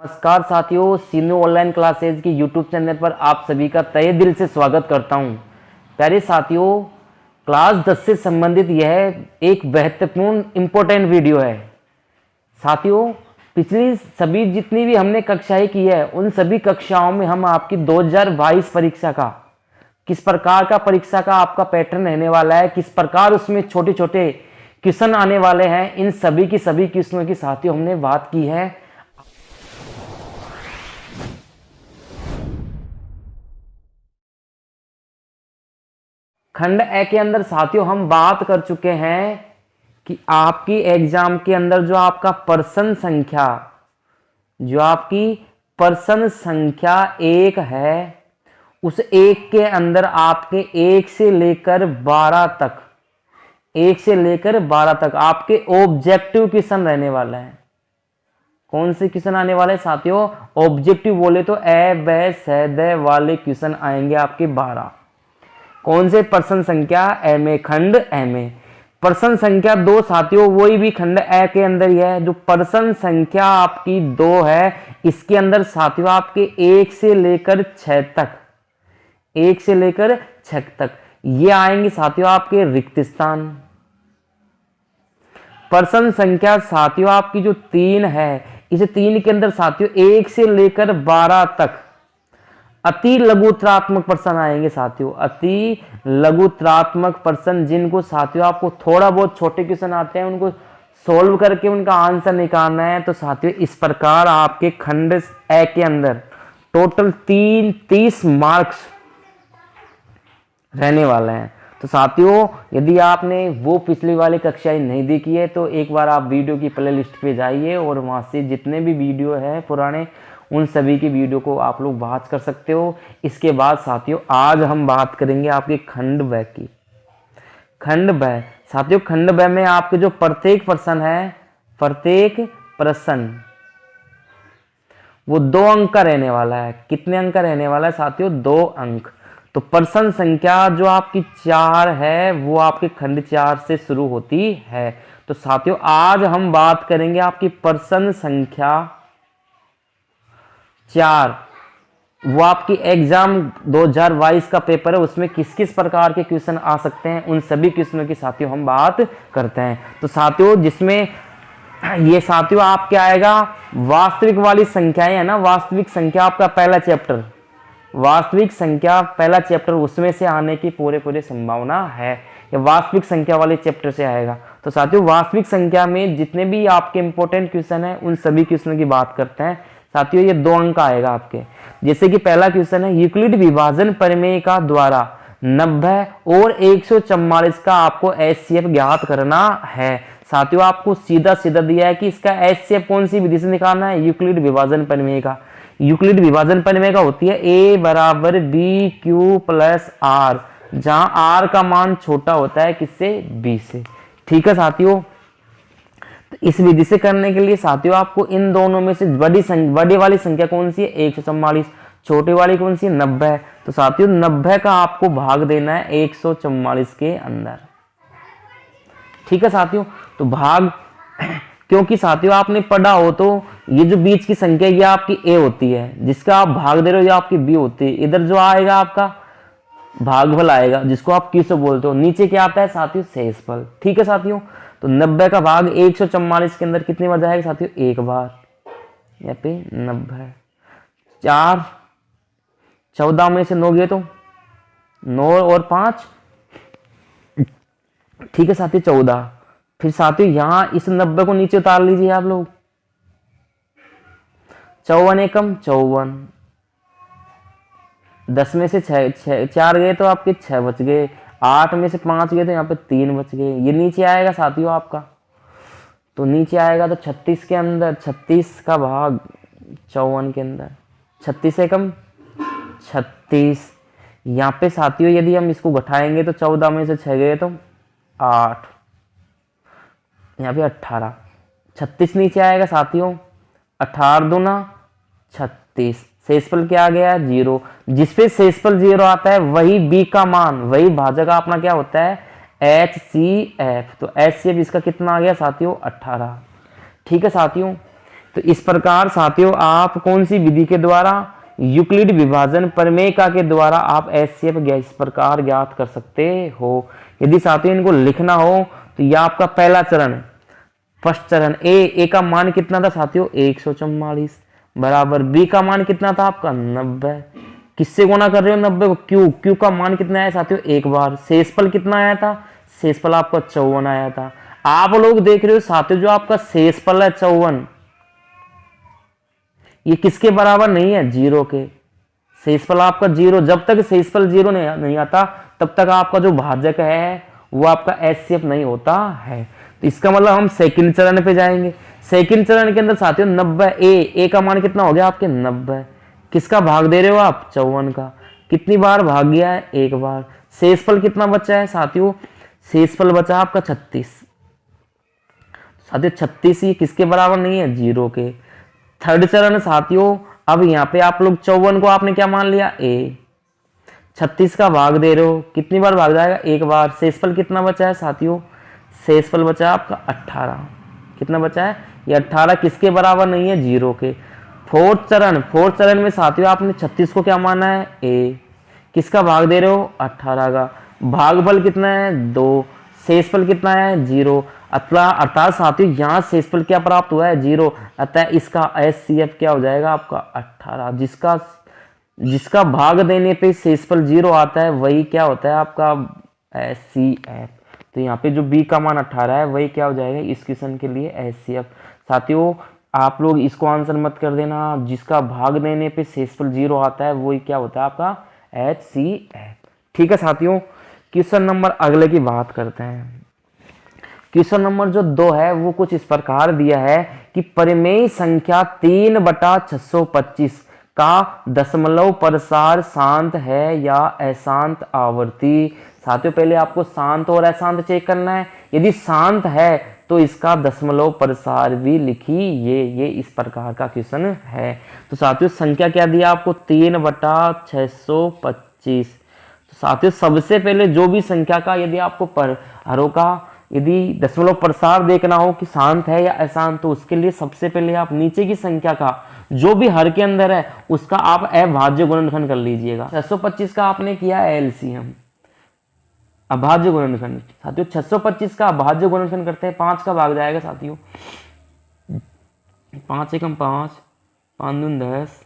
नमस्कार साथियों, सीनू online classes की यूट्यूब चैनल पर आप सभी का तहे दिल से स्वागत करता हूं। प्यारे साथियों, क्लास 10 से संबंधित यह एक महत्वपूर्ण इम्पोर्टेंट वीडियो है। साथियों, पिछली सभी जितनी भी हमने कक्षाएं की है उन सभी कक्षाओं में हम आपकी 2022 परीक्षा का किस प्रकार का परीक्षा का आपका पैटर्न रहने वाला है, किस प्रकार उसमें छोटे छोटे क्वेश्चन आने वाले हैं, इन सभी की सभी क्वेश्चनों की साथियों हमने बात की है। खंड ए के अंदर साथियों हम बात कर चुके हैं कि आपकी एग्जाम के अंदर जो आपका प्रश्न संख्या एक है, उस एक के अंदर आपके 1 से लेकर 12 तक आपके ऑब्जेक्टिव क्वेश्चन रहने वाला है। कौन से क्वेश्चन आने वाले साथियों? ऑब्जेक्टिव बोले तो ए ब स द वाले क्वेश्चन आएंगे आपके 12। कौन से? प्रश्न संख्या ए में, खंड ए में। प्रश्न संख्या 2 साथियों वही भी खंड ए के अंदर ही है। जो प्रश्न संख्या आपकी 2 है, इसके अंदर साथियों आपके 1 से लेकर 6 तक ये आएंगे साथियों आपके रिक्त स्थान। प्रश्न संख्या साथियों आपकी जो 3 है, इस 3 के अंदर साथियों 1 से लेकर 12 तक अति लघुत्रात्मक प्रश्न आएंगे साथियों। अति लघुत्रात्मक प्रश्न जिनको साथियों आपको थोड़ा बहुत छोटे क्वेश्चन आते हैं, उनको सोल्व करके उनका आंसर निकालना है। तो साथियों इस प्रकार आपके खंड ए के अंदर टोटल 30 मार्क्स रहने वाले हैं। तो साथियों यदि आपने वो पिछली वाली कक्षाएं नहीं देखी है तो एक बार आप वीडियो की प्ले लिस्ट पे जाइए और वहां से जितने भी वीडियो है पुराने, उन सभी की वीडियो को आप लोग बात कर सकते हो। इसके बाद साथियों आज हम बात करेंगे आपके खंड ब की। खंड ब साथियों, खंड ब में आपके जो प्रत्येक प्रश्न वो 2 अंक का रहने वाला है। कितने अंक का रहने वाला है साथियों? 2 अंक। तो प्रश्न संख्या जो आपकी 4 है वो आपके खंड 4 से शुरू होती है। तो साथियों आज हम बात करेंगे आपकी प्रश्न संख्या 4। वो आपकी एग्जाम 2022 का पेपर है, उसमें किस किस प्रकार के क्वेश्चन आ सकते हैं, उन सभी क्वेश्चनों की साथियों हम बात करते हैं। तो साथियों जिसमें ये साथियों आप क्या आएगा, वास्तविक वाली संख्याएं है ना, वास्तविक संख्या आपका पहला चैप्टर, उसमें से आने की पूरे संभावना है। या वास्तविक संख्या वाले चैप्टर से आएगा। तो साथियों वास्तविक संख्या में जितने भी आपके इंपॉर्टेंट क्वेश्चन है उन सभी क्वेश्चनों की बात करते हैं साथियों। ये 2 अंक का आएगा आपके। जैसे कि पहला क्वेश्चन है, यूक्लिड विभाजन प्रमेय का द्वारा 90 और 144 का आपको एचसीएफ ज्ञात करना है। साथियों आपको सीधा दिया है कि इसका एचसीएफ कौन सी विधि से निकालना है? यूक्लिड विभाजन प्रमेय का। यूक्लिड विभाजन प्रमेय का होती है a बराबर बी क्यू प्लस आर, जहां आर का मान छोटा होता है किससे? b से। ठीक है साथियों, तो इस विधि से करने के लिए साथियों आपको इन दोनों में से बड़ी वाली संख्या कौन सी है? 144। छोटी वाली कौन सी है? 90। तो साथियों 90 का आपको भाग देना है 144 के अंदर। ठीक है साथियों, तो भाग क्योंकि साथियों आपने पढ़ा हो तो ये जो बीच की संख्या ये आपकी a होती है, जिसका आप भाग दे रहे हो ये आपकी b होती है। इधर जो आएगा आपका भागफल आएगा, जिसको आप किसो बोलते हो। नीचे क्या आता है साथियों? शेषफल। ठीक है साथियों, तो 90 का भाग 144 के अंदर कितनी बार जाएगा साथियों? 1 बार। यहाँ पे 90 4 14 में से 9 गए तो 9 और 5, ठीक है साथियों 14। फिर साथियों यहां इस 90 को नीचे उतार लीजिए आप लोग। 54 एकम 54, 10 में से 4 गए तो आपके 6 बच गए, 8 में से 5 गए तो यहाँ पे 3 बच गए। ये नीचे आएगा साथियों आपका, तो नीचे आएगा तो 36 के अंदर 36 का भाग 54 के अंदर 36 एकम 36। यहाँ पे साथियों यदि हम इसको घटाएंगे तो 14 में से 6 गए तो 8, यहाँ पे 18, 36 नीचे आएगा साथियों। 18 दूना 36, शेषफल क्या आ गया? 0। जिसपे शेषफल 0 आता है वही b का मान, वही भाजक अपना क्या होता है? HCF। तो HCF इसका कितना आ गया साथियों? 18। ठीक है साथियों, तो इस प्रकार साथियों आप कौन सी विधि के द्वारा, यूक्लिड विभाजन प्रमेयिका के द्वारा आप एचसीएफ इस प्रकार ज्ञात कर सकते हो। यदि साथियों इनको लिखना हो तो यह आपका पहला चरण, फर्स्ट चरण ए का मान कितना था साथियों 144 बराबर बी का मान कितना था आपका 90, किससे गुणा कर रहे हो 90 को, क्यू का मान कितना आया साथियों एक बार, शेषफल कितना आया था, शेषफल आपका 54 आया था। आप लोग देख रहे हो साथियों जो आपका शेषफल है 54, ये किसके बराबर नहीं है, जीरो के। शेषफल आपका जीरो, जब तक शेषफल जीरो नहीं आता तब तक आपका जो भाजक है वो आपका एचसीएफ नहीं होता है। तो इसका मतलब हम सेकंड चरण पे जाएंगे। सेकंड चरण के अंदर साथियों 90 ए का मान कितना हो गया आपके 90, किसका भाग दे रहे हो आप 54 का, कितनी बार भाग गया है एक बार। शेषफल कितना बचा है साथियों, शेषफल बचा आपका 36, साथियों 36 ये किसके बराबर नहीं है, जीरो के। थर्ड चरण साथियों, अब यहाँ पे आप लोग 54 को आपने क्या मान लिया ए, 36 का भाग दे रहे हो, कितनी बार भाग जाएगा एक बार। शेषफल कितना बचा है साथियों, शेषफल बचा आपका 18, कितना बचा है ये 18, किसके बराबर नहीं है, जीरो के। फोर्थ चरण में साथियों आपने 36 को क्या माना है ए, किसका भाग दे रहे हो 18 का, भागफल कितना है 2, शेषफल कितना है 0, अर्थात साथियों यहाँ शेषफल क्या प्राप्त हुआ है 0, अतः इसका एचसीएफ क्या हो जाएगा आपका 18, जिसका भाग देने पे शेषफल 0 आता है वही क्या होता है आपका एचसीएफ। तो यहाँ पे जो बी का मान 18 है वही क्या हो जाएगा इस क्वेश्चन के लिए एचसीएफ। साथियों आप लोग इसको आंसर मत कर देना, जिसका भाग देने पे शेषफल 0 आता है वही क्या होता है आपका एचसीएफ। ठीक है साथियों, क्वेश्चन नंबर अगले की बात करते हैं। क्वेश्चन नंबर जो 2 है वो कुछ इस प्रकार दिया है कि परिमेय संख्या 3/625 का दशमलव प्रसार शांत है या अशांत आवर्ती। साथियों पहले आपको शांत और अशांत चेक करना है, यदि शांत है तो इसका दशमलव प्रसार भी लिखिए। ये इस प्रकार का क्वेश्चन है। तो साथियों संख्या क्या दिया आपको 3/625। तो साथियों सबसे पहले जो भी संख्या का यदि आपको हरों का यदि दशमलव प्रसार देखना हो कि शांत है या अशांत, तो उसके लिए सबसे पहले आप नीचे की संख्या का जो भी हर के अंदर है उसका आप अभाज्य गुणनखंड कर लीजिएगा। 625 का आपने किया एलसीएम अभाज्य गुणनखंड। साथियों 625 का अभाज्य गुणनखंड करते हैं, 5 का भाग जाएगा साथियों, 5 एकम 5, 5 दूनी 10,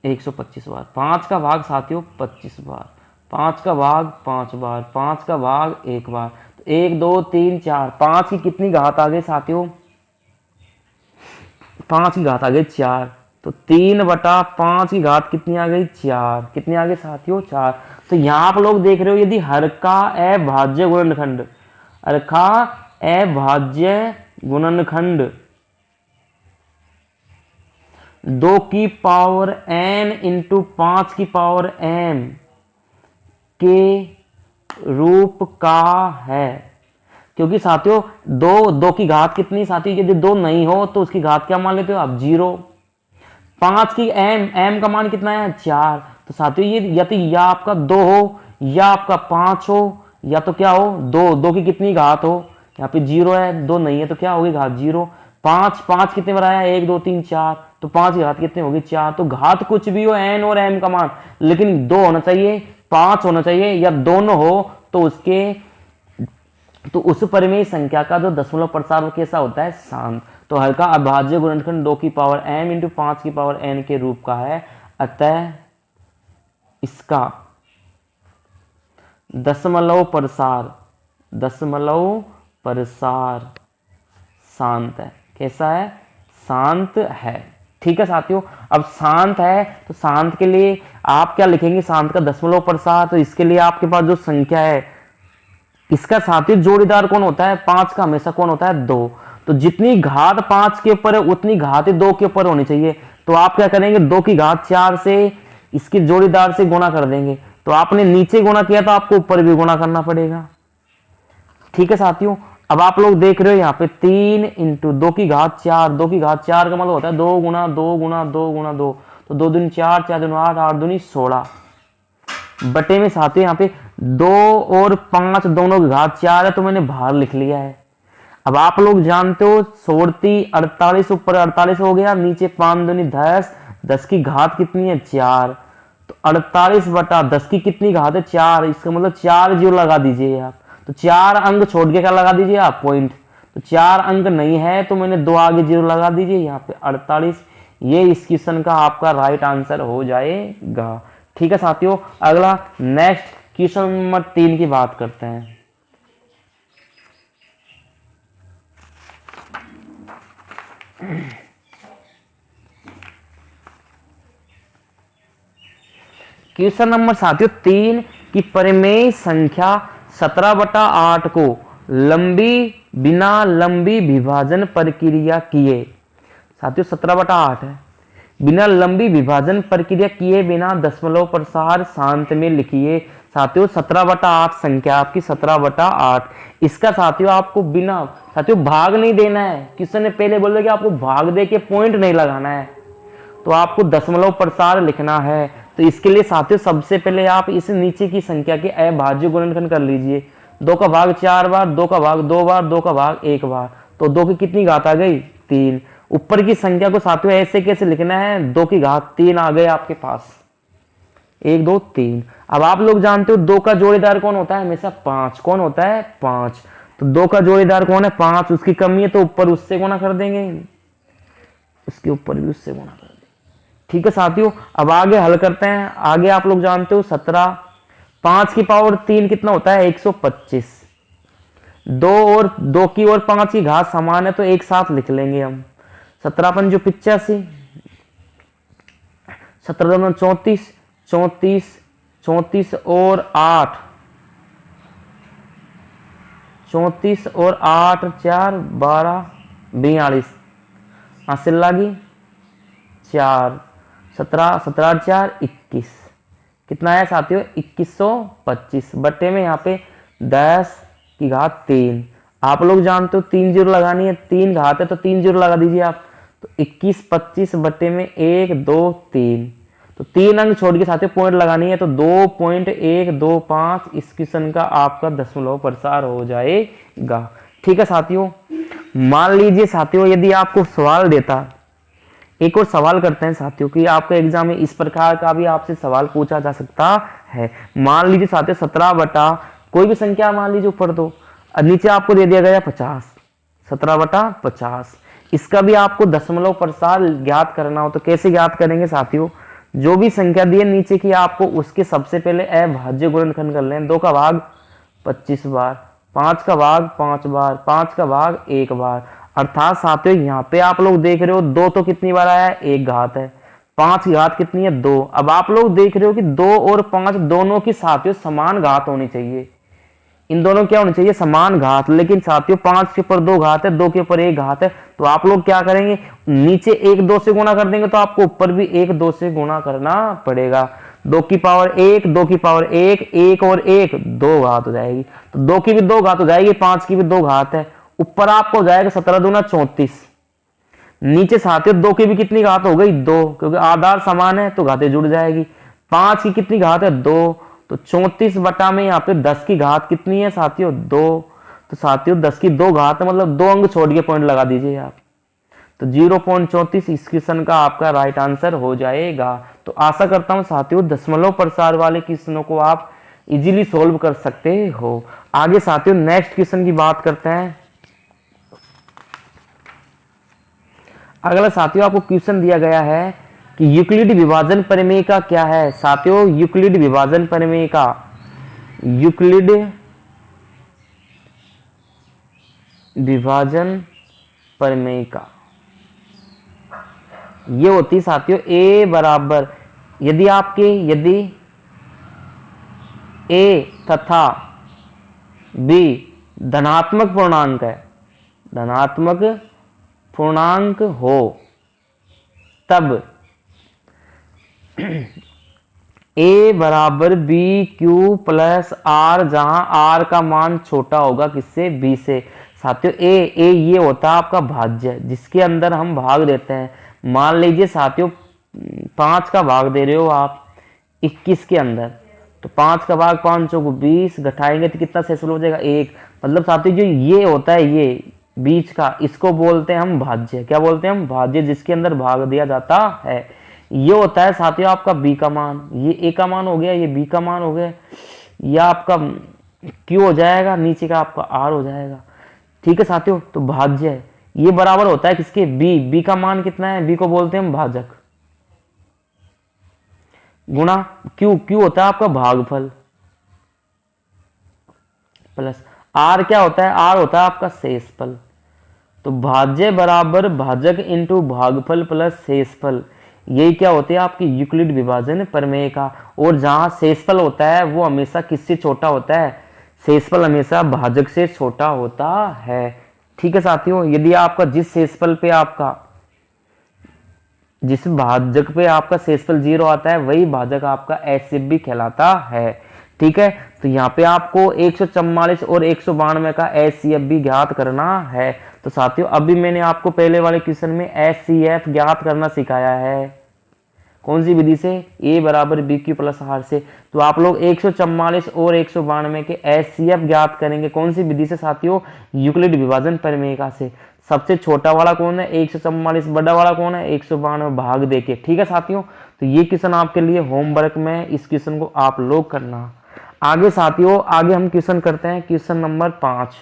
125 बार। 5 का भाग साथियों 25 बार, 5 का भाग 5 बार, 5 का भाग 1 बार। तो 1 2 3 4, 5 की कितनी घात आ गई साथियों, 5 की घात आ गई 4। तो 3/5 की घात कितनी आ गई 4, कितनी आ गई साथियों 4। तो यहाँ आप लोग देख रहे हो यदि हर का अभाज्य गुणनखंड, हर का अभाज्य गुणनखंड 2 की पावर n इंटू 5 की पावर m के रूप का है। क्योंकि साथियों दो की घात कितनी साथियों, यदि 2 नहीं हो तो उसकी घात क्या मान लेते हो आप 0। 5 की m का मान कितना है 4। तो साथियों ये या तो या आपका 2 हो या आपका 5 हो या तो क्या हो 2 की कितनी घात हो, यहाँ पे 0 है, 2 नहीं है तो क्या होगी घात 0। 5 कितने बार आया 1 2 3 4, तो 5 की घात कितनी होगी 4। तो घात कुछ भी हो n और m का मान, लेकिन 2 होना चाहिए 5 होना चाहिए या दोनों हो, तो उस परिमेय संख्या का जो दशमलव प्रसार वो कैसा होता है शांत। तो हर का अभाज्य गुणनखंड 2 की पावर m इंटू 5 की पावर n के रूप का है, अतः इसका दशमलव प्रसार शांत है। कैसा है, शांत है। ठीक है साथियों, अब शांत है तो शांत के लिए आप क्या लिखेंगे, शांत का दशमलव प्रसार। तो इसके लिए आपके पास जो संख्या है इसका साथियों जोड़ीदार कौन होता है 5 का हमेशा कौन होता है 2। तो जितनी घात 5 के ऊपर है उतनी घात 2 के ऊपर होनी चाहिए। तो आप क्या करेंगे 2 की घात 4 से इसके जोड़ीदार से गुणा कर देंगे। तो आपने नीचे गुणा किया तो आपको ऊपर भी गुणा करना पड़ेगा। ठीक है साथियों, अब आप लोग देख रहे हो यहाँ पे 3 इंटू 2 की घात 4, 2 की घात 4 का मतलब होता है 2 गुणा 2 गुणा 2 गुणा 2। तो 2 दूनी 4, 4 दूनी 8, 8 दूनी 16 बटे में साथियों यहाँ पे 2 और 5 दोनों की घात 4 है तो मैंने बाहर लिख लिया है। अब आप लोग जानते हो 48 ऊपर 48 हो गया, नीचे 5 दूनी 10, 10 की घात कितनी है 4, तो 48/10 की कितनी घात है 4, इसका मतलब 4 जीरो लगा दीजिए आप। तो 4 अंक छोड़ के क्या लगा दीजिए आप पॉइंट, तो 4 अंक नहीं है तो मैंने 2 आगे जीरो लगा दीजिए यहाँ पे 48। ये इस क्वेश्चन का आपका राइट आंसर हो जाएगा। ठीक है साथियों, अगला नेक्स्ट क्वेश्चन नंबर 3 की बात करते हैं। क्वेश्चन नंबर साथियों 3 की परिमेय संख्या 17/8 को बिना लंबी विभाजन प्रक्रिया किए, साथियों 17/8 है, बिना लंबी विभाजन प्रक्रिया किए बिना दशमलव प्रसार शांत में लिखिए। साथियों 17/8 संख्या आपकी 17/8, इसका साथियों आपको बिना साथियों भाग नहीं देना है, किसी ने पहले बोला कि आपको भाग दे के पॉइंट नहीं लगाना है, तो आपको दशमलव प्रसार लिखना है। तो इसके लिए साथियों सबसे पहले आप इस नीचे की संख्या के अभाज्य गुणनखंड कर लीजिए। 2 का भाग 4 बार, 2 का भाग 2 बार, 2 का भाग 1 बार, तो 2 की कितनी घात आ गई 3। ऊपर की संख्या को साथियों ऐसे कैसे लिखना है, 2 की घात 3 आ गए आपके पास, 1 2 3। अब आप लोग जानते हो 2 का जोड़ीदार कौन होता है, हमेशा 5। कौन होता है 5, तो 2 का जोड़ीदार कौन है 5, उसकी कमी है तो ऊपर उससे गुणा कर देंगे, उसके ऊपर भी उससे गुणा कर देंगे। ठीक है साथियों, अब आगे हल करते हैं। आगे आप लोग जानते हो 17, 5 की पावर 3 कितना होता है 125, 2 और 2 की और 5 की घात समान है तो एक साथ लिख लेंगे हम। 17 पंजो 85, 17 दूना 34, 34 34 और 8, 34 और 8 4 12 42, हासिल लगी 4, 17 17 4 21, कितना आया साथियों 2125 बट्टे में यहाँ पे 10 की घात 3। आप लोग जानते हो 3 जीरो लगानी है, 3 घात है तो 3 जीरो लगा दीजिए आप, तो 2125 बट्टे में 1 2 3, तो 3 अंक छोड़ के साथियों पॉइंट लगानी है, तो 2.125 इस क्वेश्चन का आपका दशमलव प्रसार हो जाएगा। ठीक है साथियों, मान लीजिए साथियों यदि आपको सवाल देता, एक और सवाल करते हैं साथियों कि आपके एग्जाम में इस प्रकार का भी आपसे सवाल पूछा जा सकता है। मान लीजिए साथियों 17 बटा कोई भी संख्या मान लीजिए ऊपर दो, नीचे आपको दे दिया गया 50, 17/50, इसका भी आपको दशमलव प्रसार ज्ञात करना हो तो कैसे ज्ञात करेंगे साथियों, जो भी संख्या दी है नीचे की आपको उसके सबसे पहले अभाज्य गुणनखंड कर लें। 2 का भाग 25 बार, 5 का भाग 5 बार, 5 का भाग 1 बार, अर्थात साथियों यहाँ पे आप लोग देख रहे हो 2 तो कितनी बार आया है 1 घात है, 5 की घात कितनी है 2। अब आप लोग देख रहे हो कि 2 और 5 दोनों की साथियों समान घात होनी चाहिए, इन दोनों क्या होनी चाहिए समान घात, लेकिन साथियों 5 के ऊपर 2 घात है, 2 के ऊपर 1 घात है, तो आप लोग क्या करेंगे नीचे 1 2 से गुणा कर देंगे तो आपको ऊपर भी 1 2 से गुणा करना पड़ेगा। 2 की पावर 1, 2 की पावर 1, 1 और 1 2 घात हो जाएगी, तो 2 की भी 2 घात हो जाएगी, 5 की भी 2 घात है, ऊपर आपको हो जाएगा 17 दूना 34, नीचे साथियों 2 की भी कितनी घात हो गई 2, क्योंकि आधार समान है तो घातें जुड़ जाएगी। 5 की कितनी घात है 2, तो 34 बटा में यहाँ पे 10 की घात कितनी है साथियों 2, तो साथियों 10 की 2 घात है, मतलब 2 अंक छोड़ के पॉइंट लगा दीजिए आप, तो 0.34 इस क्वेश्चन का आपका राइट आंसर हो जाएगा। तो आशा करता हूं साथियों दशमलव प्रसार वाले क्वेश्चनों को आप इजीली सोल्व कर सकते हो। आगे साथियों नेक्स्ट क्वेश्चन की बात करते हैं। अगला साथियों आपको क्वेश्चन दिया गया है कि यूक्लिड विभाजन प्रमेय का क्या है। साथियों यूक्लिड विभाजन प्रमेय का, यूक्लिड विभाजन प्रमेय का ये होती साथियों a बराबर, यदि a तथा b धनात्मक पूर्णांक है, धनात्मक पूर्णांक हो तब a बराबर बी क्यू प्लस आर, जहां आर का मान छोटा होगा किससे b से। साथियों a ये होता है आपका भाज्य जिसके अंदर हम भाग देते हैं। मान लीजिए साथियों 5 का भाग दे रहे हो आप 21 के अंदर, तो 5 का भाग 5 चौको 20, घटाएंगे तो कितना शेष हो जाएगा 1। मतलब साथियों जो ये होता है बीच का, इसको बोलते हैं हम भाज्य। क्या बोलते हैं हम? भाज्य, जिसके अंदर भाग दिया जाता है। ये होता है साथियों आपका बी का मान, ये ए का मान हो गया, ये बी का मान हो गया, या आपका क्यू हो जाएगा, नीचे का आपका आर हो जाएगा। ठीक है साथियों, तो भाज्य है, ये बराबर होता है किसके? बी। बी का मान कितना है? बी को बोलते हैं हम भाजक, गुणा क्यू, क्यू होता है आपका भागफल, प्लस आर क्या होता है? आर होता है आपका शेषफल। तो भाज्य बराबर भाजक इंटू भागफल प्लस शेषफल, यही क्या होती है? आपकी यूक्लिड विभाजन प्रमेय का। और जहां शेषफल होता है वो हमेशा किससे छोटा होता है? शेषफल हमेशा भाजक से छोटा होता है। ठीक है साथियों, यदि आपका जिस शेषफल पे आपका, जिस भाजक पे आपका शेषफल 0 आता है, वही भाजक आपका एचसीएफ भी कहलाता है। ठीक है, तो यहाँ पे आपको 144 और 192 का एचसीएफ भी ज्ञात करना है। तो साथियों अभी मैंने आपको पहले वाले क्वेश्चन में एचसीएफ ज्ञात करना सिखाया है, कौन सी विधि से? ए बराबर बी क्यू प्लस आर से। तो आप लोग 144 और 192 के एचसीएफ ज्ञात करेंगे कौन सी विधि से साथियों? यूक्लिड विभाजन प्रमेय से। सबसे छोटा वाला कौन है? 144, बड़ा वाला कौन है? 192 भाग देके। ठीक है साथियों, तो ये क्वेश्चन आपके लिए होमवर्क में, इस क्वेश्चन को आप लोग करना। आगे साथियों, आगे हम क्वेश्चन करते हैं, क्वेश्चन नंबर 5।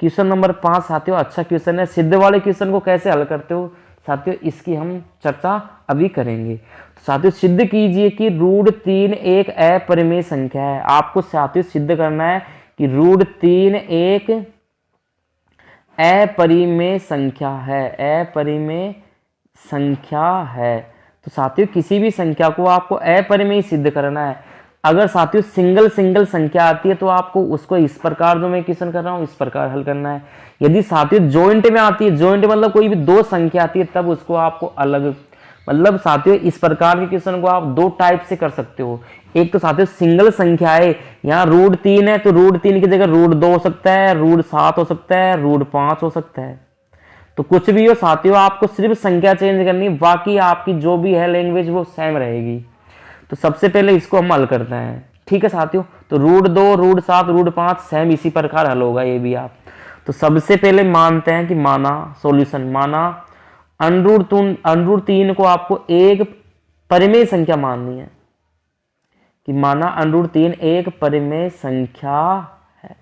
क्वेश्चन नंबर 5 साथियों अच्छा क्वेश्चन है। सिद्ध वाले क्वेश्चन को कैसे हल करते हो साथियों, इसकी हम चर्चा अभी करेंगे। तो साथियों सिद्ध कीजिए कि √3 एक अपरिमेय संख्या है। आपको साथियों सिद्ध करना है कि √3 एक अपरिमेय संख्या है, अपरिमेय संख्या है। तो साथियों किसी भी संख्या को आपको अपरिमेय सिद्ध करना है। अगर साथियों सिंगल संख्या आती है तो आपको उसको इस प्रकार, जो मैं क्वेश्चन कर रहा हूं इस प्रकार हल करना है। यदि साथियों जॉइंट में आती है, जॉइंट मतलब कोई भी दो संख्या आती है, तब उसको आपको अलग, मतलब साथियों इस प्रकार के क्वेश्चन को आप दो टाइप से कर सकते हो। एक तो साथियों सिंगल संख्या है, यहाँ √3 है तो √3 की जगह √2 हो सकता है, √7 हो सकता है, √5 हो सकता है। तो कुछ भी हो साथियों, आपको सिर्फ संख्या चेंज करनी, बाकी आपकी जो भी है लैंग्वेज वो सेम रहेगी। तो सबसे पहले इसको हम हल करते हैं। ठीक है साथियों, तो √2, √7, √5 सेम इसी प्रकार हल होगा ये भी आप। तो सबसे पहले मानते हैं कि माना सॉल्यूशन, माना √3 को आपको एक परिमेय संख्या माननी है, कि माना √3 एक परिमेय संख्या है।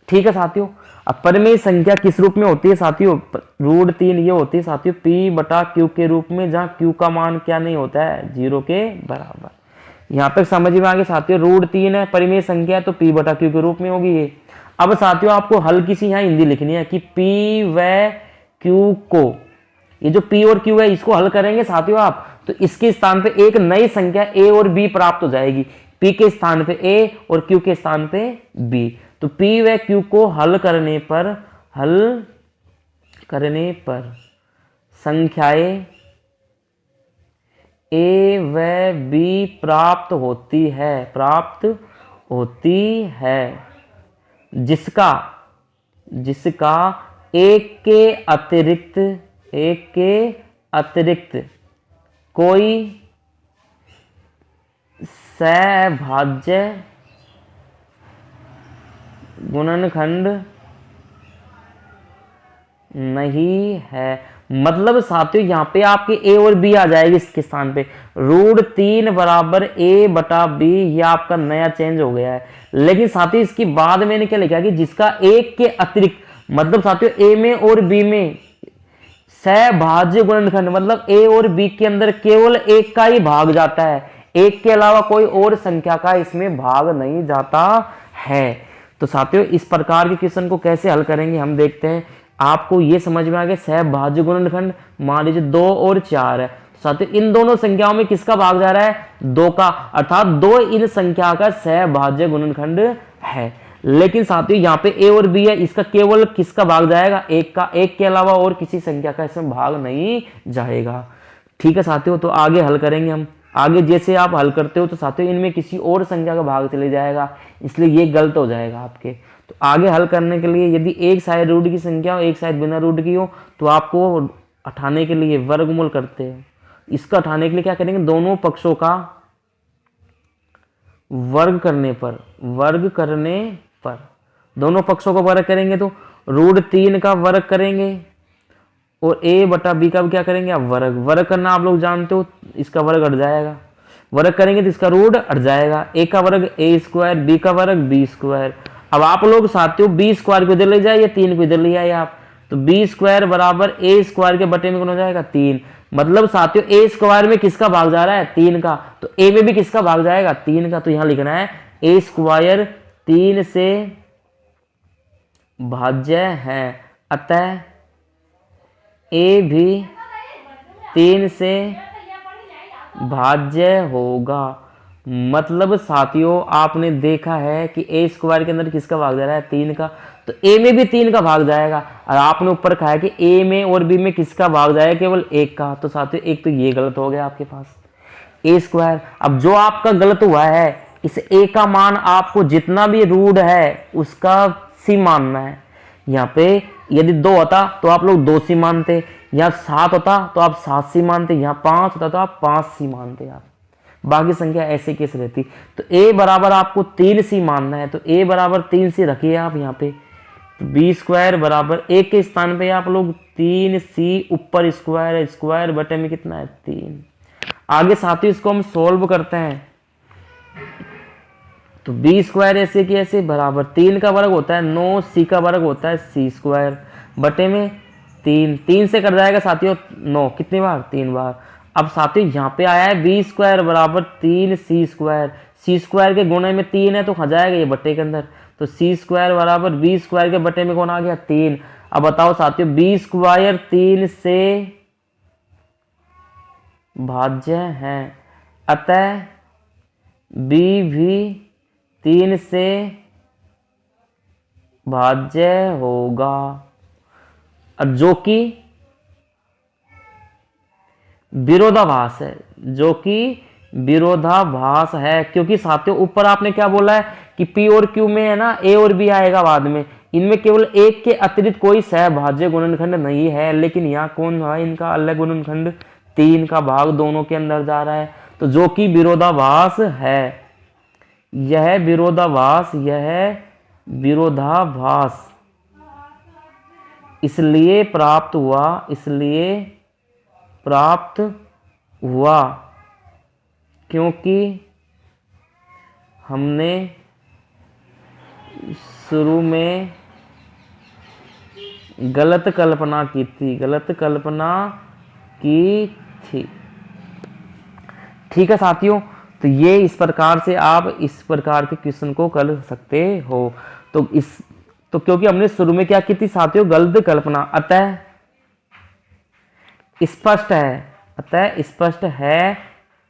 ठीक है साथियों, अब परिमेय संख्या किस रूप में होती है साथियों? √3 ये होती है साथियों p/q के रूप में, जहां q का मान क्या नहीं होता है? 0 के बराबर। यहां तक समझ में आ गया साथियों, √3 है परिमेय संख्या तो p/q के रूप में होगी ये। अब साथियों आपको हल्की सी यहाँ हिंदी लिखनी है कि p व q को, ये जो p और q है इसको हल करेंगे साथियों आप, तो इसके स्थान पे एक नई संख्या a और b प्राप्त हो जाएगी। p के स्थान पे a और q के स्थान पे b। तो p व q को हल करने पर संख्याएं a व b प्राप्त होती है, जिसका एक के अतिरिक्त कोई सभाज्य गुणनखंड नहीं है। मतलब साथियों यहाँ पे आपके a और b आ जाएगी इसके स्थान पे, √3 बराबर a/b, ये आपका नया चेंज हो गया है। लेकिन साथियों इसके बाद मैंने क्या लिखा कि जिसका एक के अतिरिक्त, मतलब साथियों a में और b में सभाज्य गुणनखंड, मतलब a और b के अंदर केवल एक का ही भाग जाता है, एक के अलावा कोई और संख्या का इसमें भाग नहीं जाता है। तो साथियों इस प्रकार के क्वेश्चन को कैसे हल करेंगे हम देखते हैं। आपको ये समझ में आ गया सभाज्य गुणनखंड, मान लीजिए 2 और 4 है, साथियों इन दोनों संख्याओं में किसका भाग जा रहा है? 2 का, अर्थात 2 इन संख्या का सभाज्य गुणनखंड है। लेकिन साथियों यहाँ पे a और b है, इसका केवल किसका भाग जाएगा? एक का, एक के अलावा और किसी संख्या का इसमें भाग नहीं जाएगा। ठीक है साथियों, तो आगे हल करेंगे हम। आगे जैसे आप हल करते हो तो साथियों इनमें किसी और संख्या का भाग चले जाएगा, इसलिए ये गलत हो जाएगा आपके। तो आगे हल करने के लिए यदि एक साइड रूट की संख्या हो, एक साइड बिना रूट की हो, तो आपको हटाने के लिए वर्गमूल करते हैं। इसका हटाने के लिए क्या करेंगे? दोनों पक्षों का वर्ग करने पर दोनों पक्षों को वर्ग करेंगे तो √3 का वर्ग करेंगे और a बटा b का भी क्या करेंगे, अब वर्ग करना आप लोग जानते हो, इसका वर्ग हट जाएगा, वर्ग करेंगे तो इसका रूट हट जाएगा, a का वर्ग a², b का वर्ग b²। अब आप लोग साथियों b² को इधर ले जाइए, 3 को इधर ले आइए आप, तो b² बराबर a² के बटे में कौन हो जाएगा, 3। मतलब साथियों a² में किसका भाग जा रहा है, 3 का, तो a में भी किसका भाग जाएगा, 3 का। तो यहां लिखना है a² 3 से भाज्य है, अतः a भी 3 से भाज्य होगा। मतलब साथियों आपने देखा है कि a² के अंदर किसका भाग जा रहा है, 3 का, तो a में भी 3 का भाग जाएगा। और आपने ऊपर कहा है कि a में और b में किसका भाग जाएगा, केवल 1 का। तो साथियों एक तो ये गलत हो गया आपके पास, a²। अब जो आपका गलत हुआ है, इस a का मान आपको जितना भी रूट है उसका सी मानना है। यहाँ पे यदि 2 होता तो आप लोग 2 सी मानते, यहाँ 7 होता तो आप 7 सी मानते, यहाँ 5 होता तो आप 5 सी मानते। आप बाकी संख्या ऐसे कैसे रहती। तो a बराबर आपको 3 सी मानना है, तो a बराबर 3 सी रखिए आप यहाँ पे। तो b² बराबर 1 के स्थान पे आप लोग 3 सी ऊपर स्क्वायर बटे में कितना है, 3। आगे साथियों इसको हम सोल्व करते हैं, तो b² ऐसे की ऐसे बराबर 3 का वर्ग होता है 9, c का वर्ग होता है c² बटे में 3 से कट जाएगा साथियों 9, कितनी बार, 3 बार। अब साथियों यहाँ पे आया है b² बराबर 3 c² के गुणे में 3 है तो खा जाएगा ये बटे के अंदर, तो c² बराबर b² के बटे में कौन आ गया, 3। अब बताओ साथियों b² 3 से भाज्य है, अतः b भी 3 से भाज्य होगा। अब जो कि विरोधाभास है, जो कि विरोधाभास है, क्योंकि साथियों ऊपर आपने क्या बोला है कि p और q में है ना a और b आएगा बाद में, इनमें केवल एक के अतिरिक्त कोई सहभाज्य गुणनखंड नहीं है, लेकिन यहाँ कौन है, इनका अलग गुणनखंड 3 का भाग दोनों के अंदर जा रहा है। तो जो कि विरोधाभास है, यह विरोधाभास इसलिए प्राप्त हुआ क्योंकि हमने शुरू में गलत कल्पना की थी। ठीक है साथियों, तो ये इस प्रकार से आप इस प्रकार के क्वेश्चन को कर सकते हो। तो क्योंकि हमने शुरू में क्या की थी साथियों, गलत कल्पना, अतः स्पष्ट है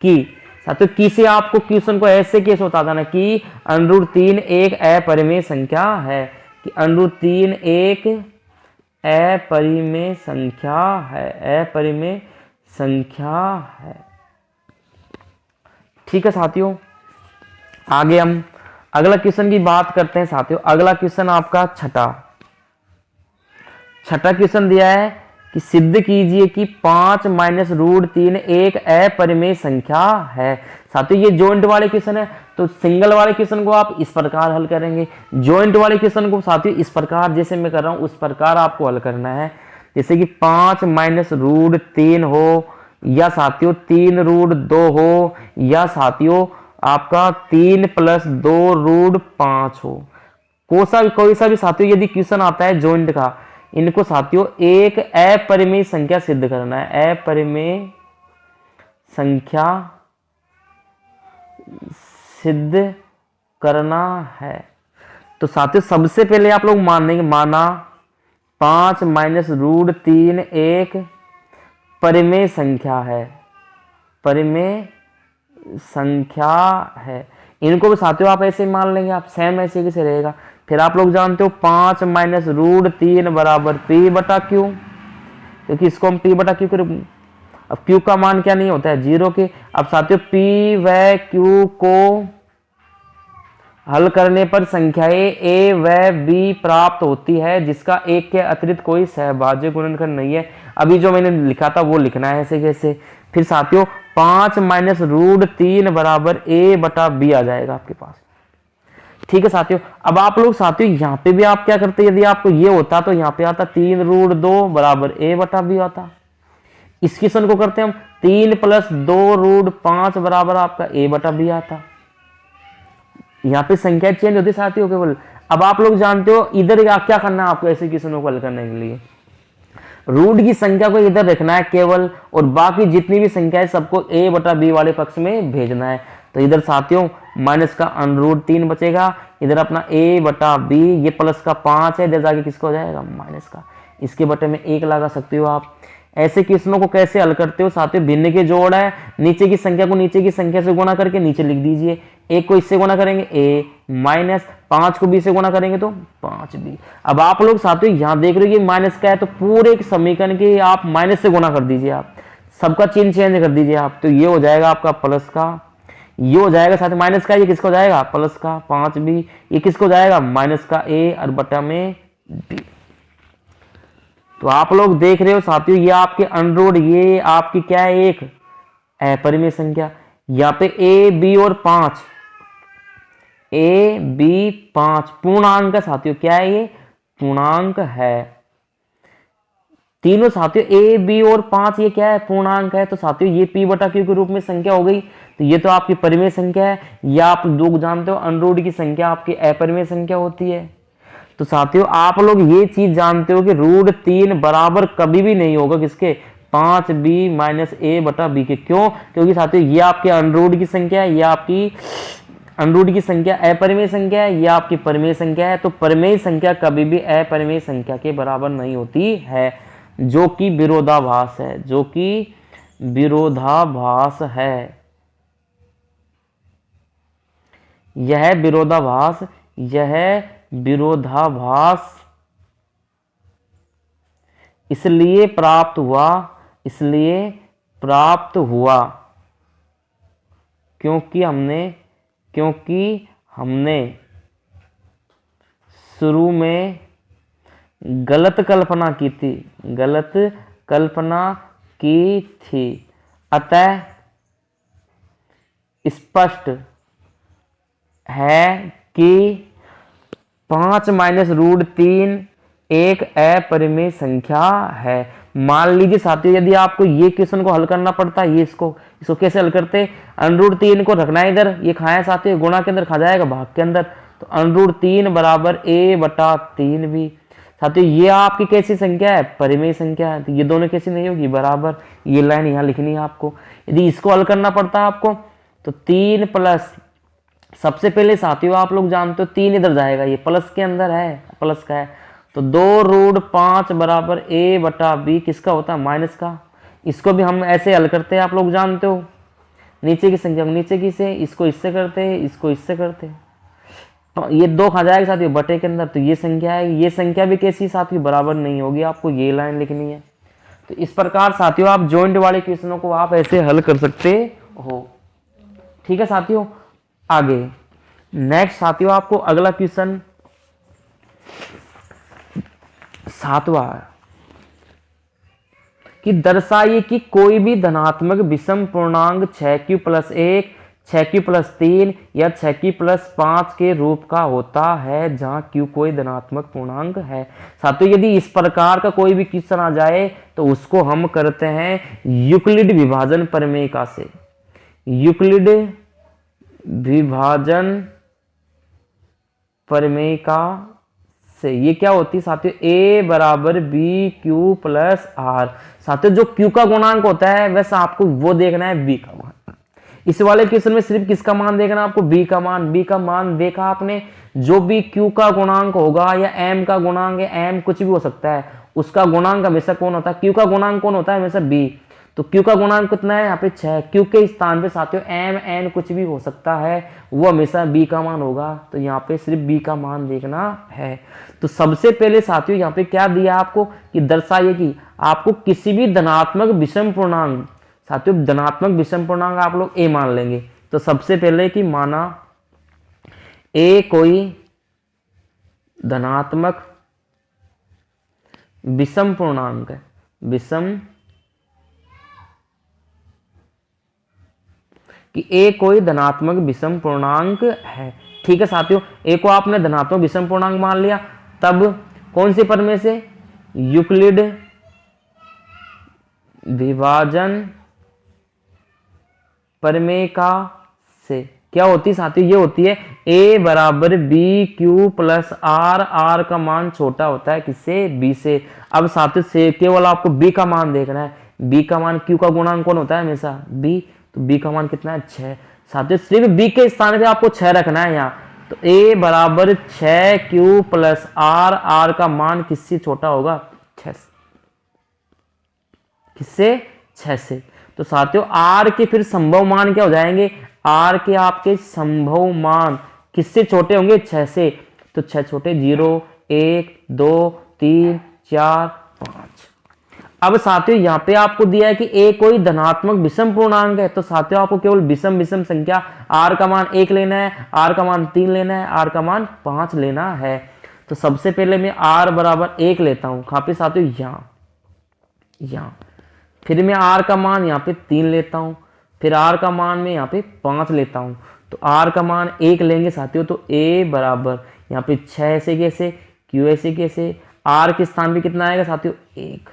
कि साथियों की से आपको क्वेश्चन को ऐसे कैसे बता देना कि √3 एक अपरिमेय संख्या है, कि √3 एक अपरिमेय संख्या है। ठीक है साथियों, आगे हम अगला क्वेश्चन की बात करते हैं साथियों। अगला क्वेश्चन आपका छठा क्वेश्चन दिया है कि सिद्ध कीजिए कि 5 - √3 एक अपरिमेय संख्या है। साथियों ये जॉइंट वाले क्वेश्चन है, तो सिंगल वाले क्वेश्चन को आप इस प्रकार हल करेंगे, जॉइंट वाले क्वेश्चन को साथियों इस प्रकार जैसे मैं कर रहा हूं उस प्रकार आपको हल करना है। जैसे कि 5 - √3 हो, या साथियों 3 √2 हो, या साथियों आपका 3 + 2 √5 हो। कोई सा भी साथियों यदि क्वेश्चन आता है जॉइंट का, इनको साथियों एक अपरिमेय संख्या सिद्ध करना है, अपरिमेय संख्या सिद्ध करना है। तो साथियों सबसे पहले आप लोग माना 5 - √3 एक परिमेय संख्या है। इनको भी साथियों आप ऐसे मान लेंगे, आप सेम ऐसे कैसे रहेगा। फिर आप लोग जानते हो 5 - √3 बराबर p बटा q, क्योंकि इसको हम p बटा q करें। अब q का मान क्या नहीं होता है, 0 के। अब साथियों p व q को हल करने पर संख्याएं a व b प्राप्त होती है, जिसका एक के अतिरिक्त कोई सहभाज्य गुणनखंड नहीं है। अभी जो मैंने लिखा था वो लिखना है ऐसे कैसे। फिर साथियों 5 - √3 बराबर a बटा b आ जाएगा आपके पास। ठीक है साथियों। अब आप लोग साथियों यहाँ पे भी आप क्या करते, यदि आपको ये होता तो यहाँ पे आता 3√2 बराबर a बटा b आता। इस क्वेश्चन को करते हैं हम 3 + 2√5 बराबर आपका a बटा b आता। यहाँ पे संख्या चेंज होती साथियों केवल। अब आप लोग जानते हो इधर क्या करना है आपको ऐसे क्वेश्चनों को हल करने के लिए, रूट की संख्या को इधर रखना है केवल, और बाकी जितनी भी संख्या है सबको a बटा b वाले पक्ष में भेजना है। तो इधर साथियों माइनस का √3 बचेगा, इधर अपना a बटा b, ये प्लस का 5 है, इधर जाके किसका हो जाएगा माइनस का, इसके बटे में 1 लगा सकते हो आप। ऐसे क्वेश्चनों को कैसे हल करते हो साथियों, भिन्न के जोड़ है, नीचे की संख्या को नीचे की संख्या से गुणा करके नीचे लिख दीजिए, 1 को इससे गुणा करेंगे a माइनस 5 को b से गुणा करेंगे तो 5b। अब आप लोग साथियों यहाँ देख रहे हो ये माइनस का है, तो पूरे समीकरण के आप माइनस से गुणा कर दीजिए, आप सबका चिन्ह चेंज कर दीजिए आप, तो ये हो जाएगा आपका प्लस का, ये हो जाएगा साथ माइनस का, ये किसको जाएगा प्लस का 5b, ये किसको जाएगा माइनस का a और बटा में b। तो आप लोग देख रहे हो साथियों ये आपके अनरूट, ये आपकी क्या है एक अपरिमेय संख्या, यहाँ पे a b और 5, a b 5 पूर्णांक है साथियों, क्या है ये पूर्णांक है, तीनों साथियों a b और 5 ये क्या है पूर्णांक है। तो साथियों ये p बटा q के रूप में संख्या हो गई, तो ये तो आपकी परिमेय संख्या है, या आप लोग जानते हो अनरूट की संख्या आपकी अपरिमेय संख्या होती है। तो साथियों आप लोग ये चीज जानते हो कि √3 बराबर कभी भी नहीं होगा किसके 5b माइनस a बटा b के, क्यों, क्योंकि साथियों ये आपके अनरूट की संख्या है, ये आपकी अनरूट की संख्या अपरिमेय संख्या है, यह आपकी परिमेय संख्या है। तो परिमेय संख्या कभी भी अपरिमेय संख्या के बराबर नहीं होती है, जो कि विरोधाभास है, जो कि विरोधाभास है, यह विरोधाभास, यह विरोधाभास इसलिए प्राप्त हुआ, इसलिए प्राप्त हुआ क्योंकि हमने शुरू में गलत कल्पना की थी, गलत कल्पना की थी, अतः स्पष्ट है कि 5 माइनस √3 एक अपरिमेय संख्या है। मान लीजिए साथियों यदि आपको ये क्वेश्चन को हल करना पड़ता है, ये इसको कैसे हल करते, √3 को रखना है इधर, ये खाया साथियों गुणा के अंदर खा जाएगा भाग के अंदर, तो √3 बराबर a बटा 3b। साथियों ये आपकी कैसी संख्या है परिमेय संख्या है, तो ये दोनों कैसी नहीं होगी बराबर, ये लाइन यहाँ लिखनी है आपको। यदि इसको हल करना पड़ता है आपको तो 3 प्लस, सबसे पहले साथियों आप लोग जानते हो 3 इधर जाएगा, ये प्लस के अंदर है, प्लस का है, तो 2√5 बराबर a बटा b किसका होता है माइनस का। इसको भी हम ऐसे हल करते हैं, आप लोग जानते हो नीचे की संख्या नीचे की से, इसको इससे करते हैं, इसको इससे करते हैं, तो ये 2 खा जाएगा साथियों बटे के अंदर, तो ये संख्या है, ये संख्या भी कैसी साथियों बराबर नहीं होगी, आपको ये लाइन लिखनी है। तो इस प्रकार साथियों आप जॉइंट वाले क्वेश्चनों को आप ऐसे हल कर सकते हो। ठीक है साथियों, आगे नेक्स्ट साथियों आपको अगला क्वेश्चन 7वां कि दर्शाइए कि कोई भी धनात्मक विषम पूर्णांक 6q + 1, 6q + 3 या 6q + 5 के रूप का होता है जहां q कोई धनात्मक पूर्णांक है। साथियों यदि इस प्रकार का कोई भी क्वेश्चन आ जाए तो उसको हम करते हैं यूक्लिड विभाजन प्रमेय से, यूक्लिड विभाजन प्रमेय से। ये क्या होती है साथियों a बराबर bq + r। साथियों जो q का गुणांक होता है वैसे आपको वो देखना है b का मान, इस वाले क्वेश्चन में सिर्फ किसका मान देखना आपको b का मान। b का मान देखा आपने, जो भी q का गुणांक होगा या m का गुणांक है, m कुछ भी हो सकता है, उसका गुणांक हमेशा कौन होता है, q का गुणांक कौन होता है हमेशा b। तो q का गुणांक कितना है यहाँ पे 6, q के स्थान पे साथियों m n कुछ भी हो सकता है, वो हमेशा b का मान होगा, तो यहाँ पे सिर्फ b का मान देखना है। तो सबसे पहले साथियों यहाँ पे क्या दिया आपको कि दर्शाइए कि आपको किसी भी धनात्मक विषम पूर्णांक, साथियों धनात्मक विषम पूर्णांक आप लोग a मान लेंगे। तो सबसे पहले कि माना a कोई धनात्मक विषम पूर्णांक है, विषम कि a कोई धनात्मक विषम पूर्णांक है, ठीक है साथियों, ए को आपने धनात्मक विषम पूर्णांक मान लिया, तब कौन से प्रमेय से, यूक्लिड विभाजन प्रमेय का से क्या होती है साथियों, ये होती है a बराबर B Q plus R, R का मान छोटा होता है किससे, b से। अब साथियों से केवल आपको b का मान देखना है, b का मान q का गुणांक कौन होता है हमेशा, b, तो b का मान कितना है 6। साथियों सिर्फ b के स्थान पे आपको 6 रखना है यहाँ, तो a बराबर 6q प्लस आर, आर का मान किससे छोटा होगा, 6 से, किससे, 6 से। तो साथियों r के फिर संभव मान क्या हो जाएंगे, r के आपके संभव मान किससे छोटे होंगे, 6 से। तो 6 छोटे 0 1 2 3 4 5। अब साथियों यहाँ पे आपको दिया है कि a कोई धनात्मक विषम पूर्णांक है, तो साथियों आपको केवल विषम विषम संख्या r का मान 1 लेना है, r का मान 3 लेना है, r का मान 5 लेना है। तो सबसे पहले मैं r बराबर 1 लेता हूँ, कहाँ पे साथियों, यहाँ। फिर मैं r का मान यहाँ पे 3 लेता हूँ, फिर r का मान मैं यहाँ पे 5 लेता हूँ। तो r का मान 1 लेंगे साथियों, तो a बराबर यहाँ पे 6 ऐसे कैसे, q ऐसे कैसे, r के स्थान पे कितना आएगा साथियों, 1।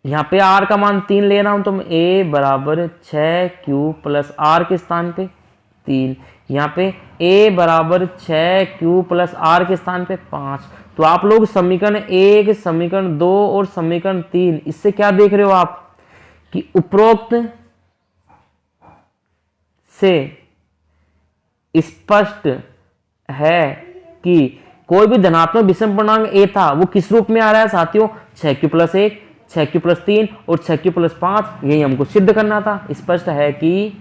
यहाँ पे r का मान 3 ले रहा हूँ, तो मैं a बराबर 6q प्लस r के स्थान पे 3, यहाँ पे a बराबर 6q प्लस r के स्थान पे 5। तो आप लोग समीकरण 1, समीकरण 2 और समीकरण 3 इससे क्या देख रहे हो आप कि उपरोक्त से स्पष्ट है कि कोई भी धनात्मक विषम पूर्णांक a था वो किस रूप में आ रहा है साथियों, 6q प्लस 1, 6q प्लस 3 और 6q प्लस 5। यही हमको सिद्ध करना था। स्पष्ट है कि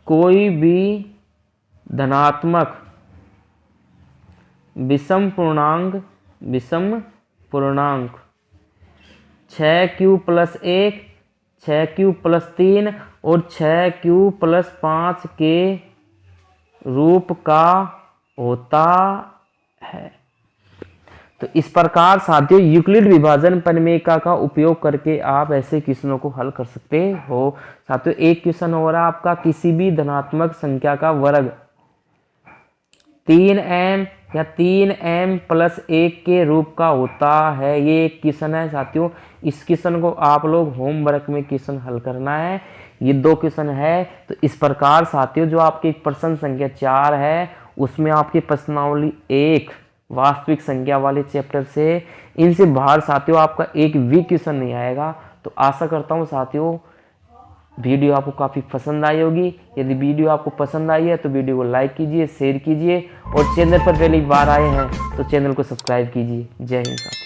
कोई भी धनात्मक विषम पूर्णांक 6q प्लस 1, 6q प्लस 3 और 6q प्लस 5 के रूप का होता है। तो इस प्रकार साथियों यूक्लिड विभाजन प्रमेय का उपयोग करके आप ऐसे क्वेश्चनों को हल कर सकते हो। साथियों एक क्वेश्चन हो रहा है आपका, किसी भी धनात्मक संख्या का वर्ग 3m या 3m प्लस 1 के रूप का होता है। ये एक क्वेश्चन है साथियों, इस क्वेश्चन को आप लोग होमवर्क में क्वेश्चन हल करना है। ये 2 क्वेश्चन है। तो इस प्रकार साथियों जो आपकी प्रश्न संख्या 4 है उसमें आपकी प्रश्नावली 1 वास्तविक संख्या वाले चैप्टर से, इनसे बाहर साथियों आपका एक भी क्वेश्चन नहीं आएगा। तो आशा करता हूँ साथियों वीडियो आपको काफ़ी पसंद आई होगी। यदि वीडियो आपको पसंद आई है तो वीडियो को लाइक कीजिए, शेयर कीजिए और चैनल पर पहली बार आए हैं तो चैनल को सब्सक्राइब कीजिए। जय हिंद साथियों।